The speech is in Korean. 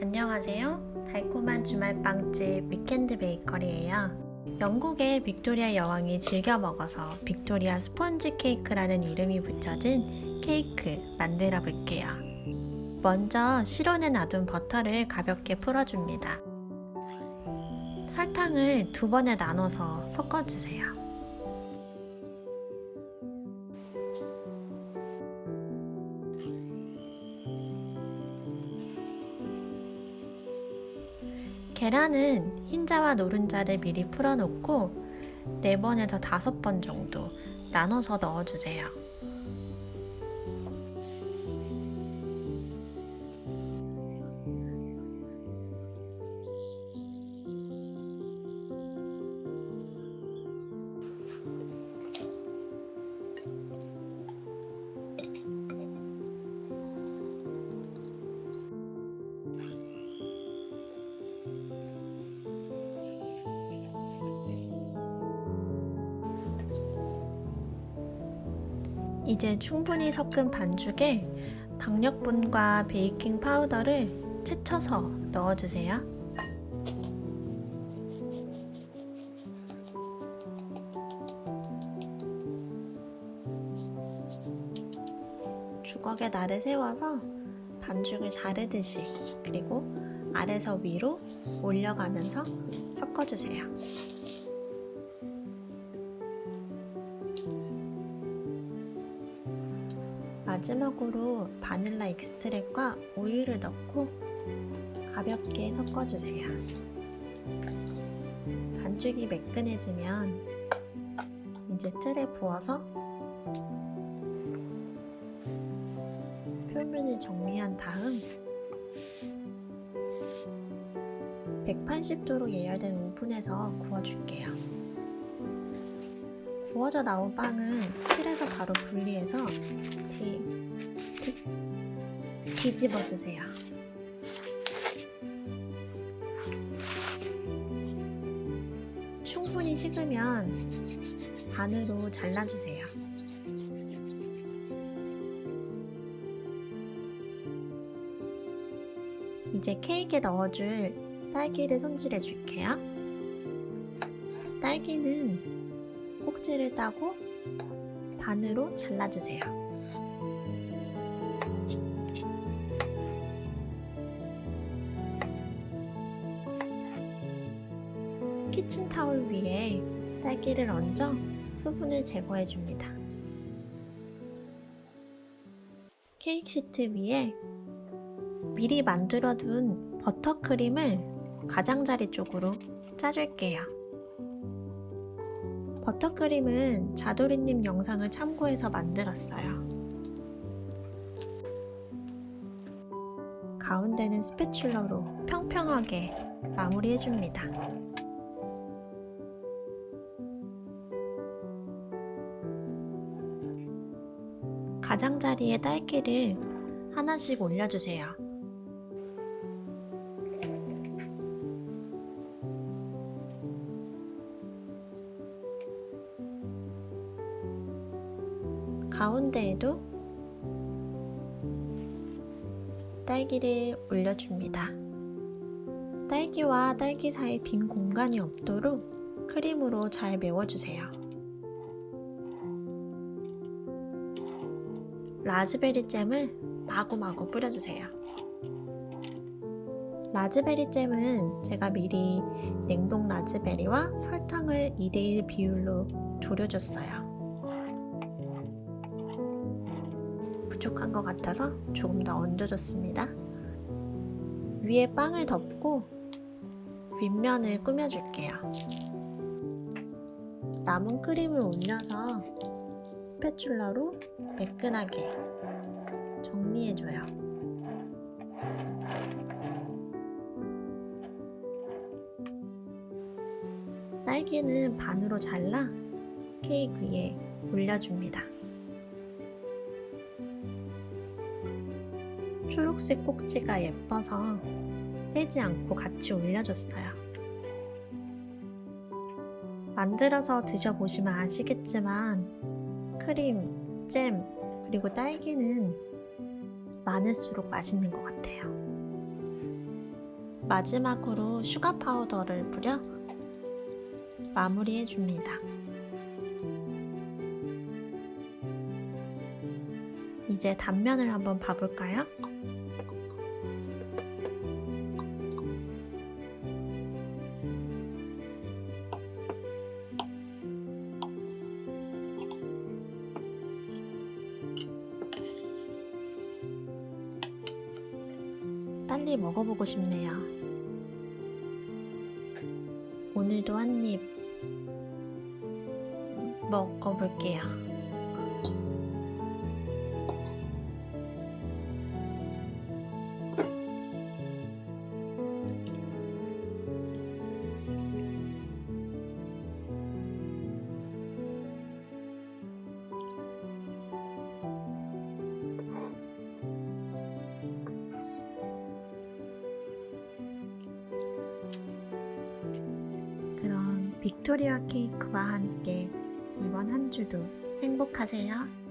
안녕하세요. 달콤한 주말빵집 위켄드 베이커리예요. 영국의 빅토리아 여왕이 즐겨 먹어서 빅토리아 스펀지 케이크라는 이름이 붙여진 케이크 만들어 볼게요. 먼저 실온에 놔둔 버터를 가볍게 풀어줍니다. 설탕을 2번에 나눠서 섞어주세요. 계란은 흰자와 노른자를 미리 풀어놓고 4번에서 5번 정도 나눠서 넣어주세요. 이제 충분히 섞은 반죽에 박력분과 베이킹 파우더를 채쳐서 넣어주세요. 주걱에 날을 세워서 반죽을 자르듯이 그리고 아래서 위로 올려가면서 섞어주세요. 마지막으로 바닐라 익스트랙과 우유를 넣고 가볍게 섞어주세요. 반죽이 매끈해지면 이제 틀에 부어서 표면을 정리한 다음 180도로 예열된 오븐에서 구워줄게요. 구워져 나온 빵은 틀에서 바로 분리해서 뒤집어주세요. 충분히 식으면 반으로 잘라주세요. 이제 케이크에 넣어줄 딸기를 손질해 줄게요. 딸기는 꼭지를 따고 반으로 잘라주세요. 키친타올 위에 딸기를 얹어 수분을 제거해 줍니다. 케이크 시트 위에 미리 만들어둔 버터크림을 가장자리 쪽으로 짜줄게요. 버터크림은 자도리님 영상을 참고해서 만들었어요. 가운데는 스패츌러로 평평하게 마무리해줍니다. 가장자리에 딸기를 하나씩 올려주세요. 가운데에도 딸기를 올려줍니다. 딸기와 딸기 사이 빈 공간이 없도록 크림으로 잘 메워주세요. 라즈베리 잼을 마구마구 뿌려주세요. 라즈베리 잼은 제가 미리 냉동 라즈베리와 설탕을 2:1 비율로 졸여줬어요. 부족한 것 같아서 조금 더 얹어줬습니다. 위에 빵을 덮고 윗면을 꾸며줄게요. 남은 크림을 올려서 스패츌러로 매끈하게 정리해줘요. 딸기는 반으로 잘라 케이크 위에 올려줍니다. 초록색 꼭지가 예뻐서 떼지 않고 같이 올려줬어요. 만들어서 드셔보시면 아시겠지만 크림, 잼, 그리고 딸기는 많을수록 맛있는 것 같아요. 마지막으로 슈가 파우더를 뿌려 마무리해 줍니다. 이제 단면을 한번 봐볼까요? 빨리 먹어보고 싶네요. 오늘도 한 입 먹어볼게요. 그럼 빅토리아 케이크와 함께 이번 한 주도 행복하세요.